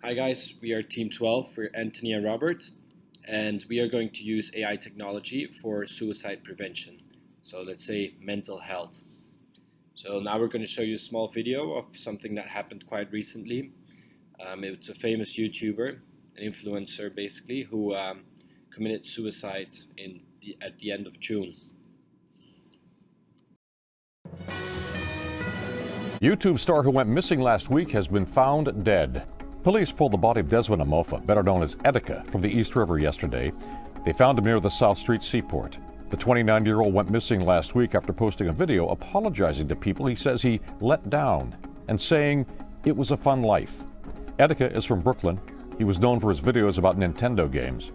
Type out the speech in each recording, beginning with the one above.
Hi guys, we are Team 12 for Anthony and Robert, and we are going to use AI technology for suicide prevention. So let's say mental health. So now we're going to show you a small video of something that happened quite recently. It's a famous YouTuber, an influencer basically, who committed suicide at the end of June. YouTube star who went missing last week has been found dead. Police pulled the body of Desmond Amofa, better known as Etika, from the East River yesterday. They found him near the South Street Seaport. The 29-year-old went missing last week after posting a video apologizing to people he says he let down and saying it was a fun life. Etika is from Brooklyn. He was known for his videos about Nintendo games.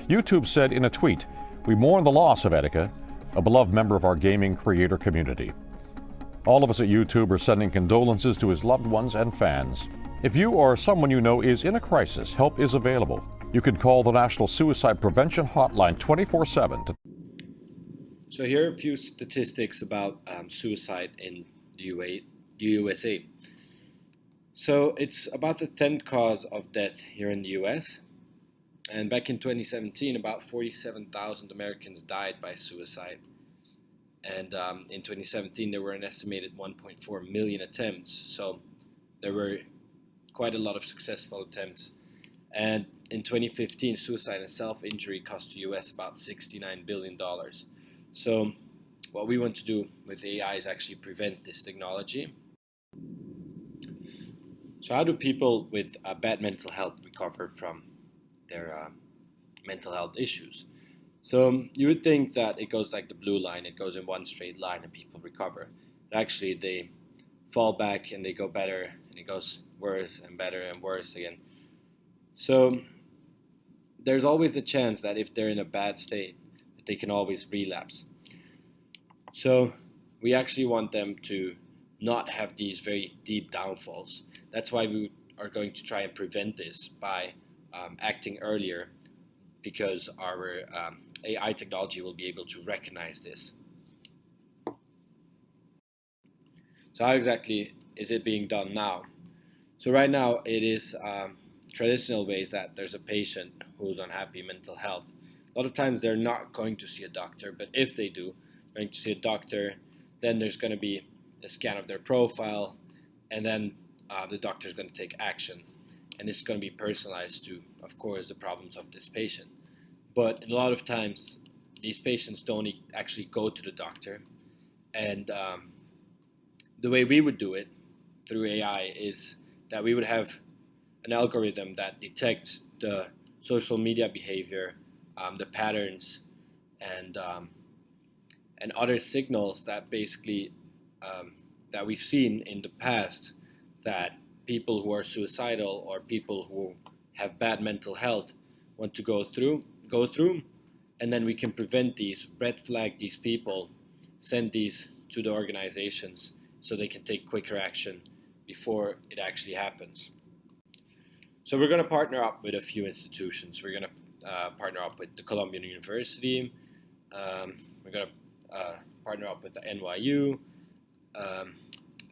YouTube said in a tweet, "We mourn the loss of Etika, a beloved member of our gaming creator community. All of us at YouTube are sending condolences to his loved ones and fans. If you or someone you know is in a crisis, help is available. You can call the National Suicide Prevention Hotline 24/7. So here are a few statistics about suicide in the USA. So it's about the 10th cause of death here in the US. And back in 2017, about 47,000 Americans died by suicide. And in 2017, there were an estimated 1.4 million attempts. So there were quite a lot of successful attempts. And in 2015, suicide and self-injury cost the US about $69 billion. So what we want to do with AI is actually prevent this technology. So how do people with bad mental health recover from their mental health issues? So you would think that it goes like the blue line, it goes in one straight line and people recover. But actually they fall back and they go better and it goes worse and better and worse again. So there's always the chance that if they're in a bad state, that they can always relapse. So we actually want them to not have these very deep downfalls. That's why we are going to try and prevent this by acting earlier, because our AI technology will be able to recognize this. So how exactly is it being done now? So right now it is traditional ways that there's a patient who's unhappy mental health. A lot of times they're not going to see a doctor, but if they do, they're going to see a doctor, then there's going to be a scan of their profile, and then the doctor is going to take action. And it's going to be personalized to, of course, the problems of this patient. But a lot of times, these patients don't actually go to the doctor. And the way we would do it through AI is that we would have an algorithm that detects the social media behavior, the patterns, and other signals that basically that we've seen in the past, that people who are suicidal or people who have bad mental health want to go through, and then we can prevent these, red flag these people, send these to the organizations so they can take quicker action before it actually happens. So we're going to partner up with a few institutions. We're going to partner up with the Columbian University. We're going to partner up with the NYU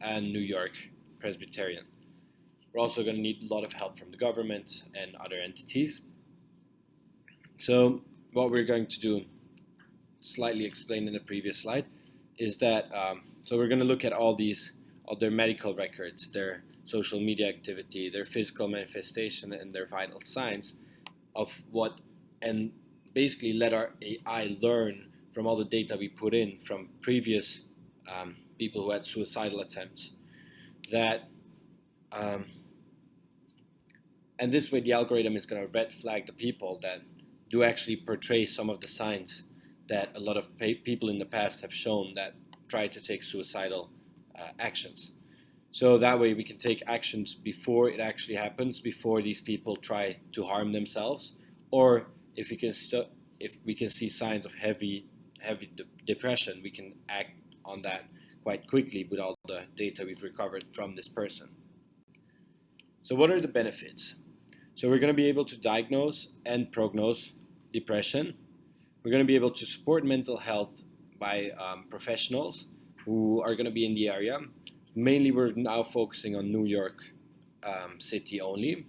and New York Presbyterian. We're also going to need a lot of help from the government and other entities. So what we're going to do, slightly explained in the previous slide, is that so we're going to look at all their medical records, their social media activity, their physical manifestation, and their vital signs of what, and basically let our AI learn from all the data we put in from previous people who had suicidal attempts. And this way the algorithm is going to red flag the people that do actually portray some of the signs that a lot of people in the past have shown that try to take suicidal actions. So that way we can take actions before it actually happens, before these people try to harm themselves, or if we can see signs of heavy depression, we can act on that quite quickly with all the data we've recovered from this person. So what are the benefits? So we're going to be able to diagnose and prognose depression. We're going to be able to support mental health by professionals who are going to be in the area. Mainly we're now focusing on New York City only.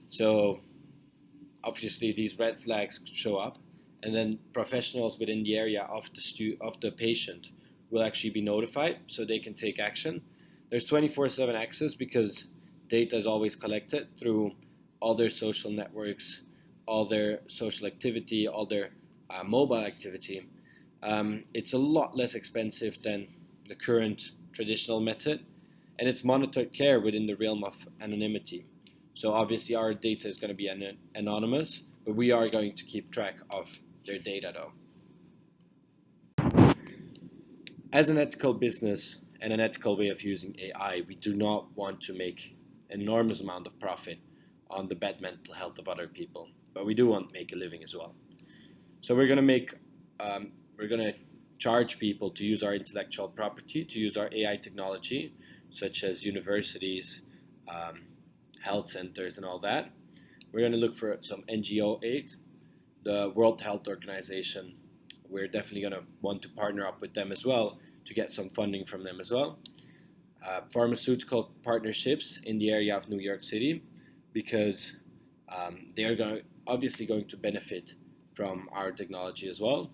So obviously these red flags show up, and then professionals within the area of the patient will actually be notified so they can take action. There's 24/7 access because data is always collected through all their social networks, all their social activity, all their mobile activity. It's a lot less expensive than the current traditional method, and it's monitored care within the realm of anonymity. So obviously our data is going to be anonymous, but we are going to keep track of their data though. As an ethical business and an ethical way of using AI, we do not want to make an enormous amount of profit on the bad mental health of other people, but we do want to make a living as well. So we're going to charge people to use our intellectual property, to use our AI technology, such as universities, health centers, and all that. We're going to look for some NGO aid, the World Health Organization. We're definitely going to want to partner up with them as well to get some funding from them as well. Pharmaceutical partnerships in the area of New York City, because they are obviously going to benefit from our technology as well.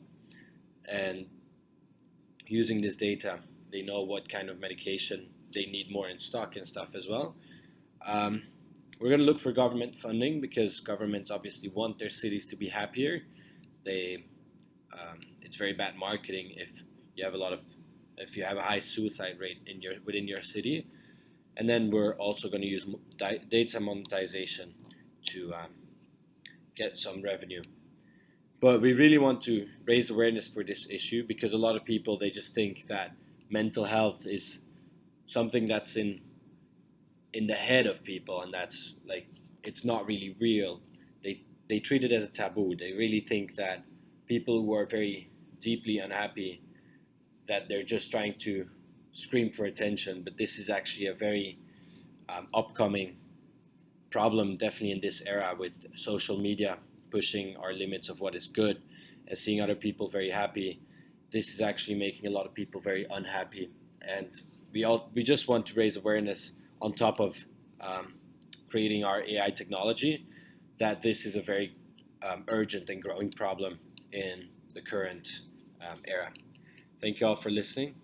And using this data, they know what kind of medication they need more in stock and stuff as well. We're going to look for government funding because governments obviously want their cities to be happier. It's very bad marketing if you have a high suicide rate within your city. And then we're also going to use data monetization to get some revenue. But we really want to raise awareness for this issue because a lot of people, they just think that mental health is something that's in the head of people, and that's like, it's not really real. They treat it as a taboo. They really think that people who are very deeply unhappy, that they're just trying to scream for attention, but this is actually a very upcoming problem, definitely in this era, with social media pushing our limits of what is good and seeing other people very happy. This is actually making a lot of people very unhappy, and we just want to raise awareness on top of creating our AI technology, that this is a very urgent and growing problem in the current era. Thank you all for listening.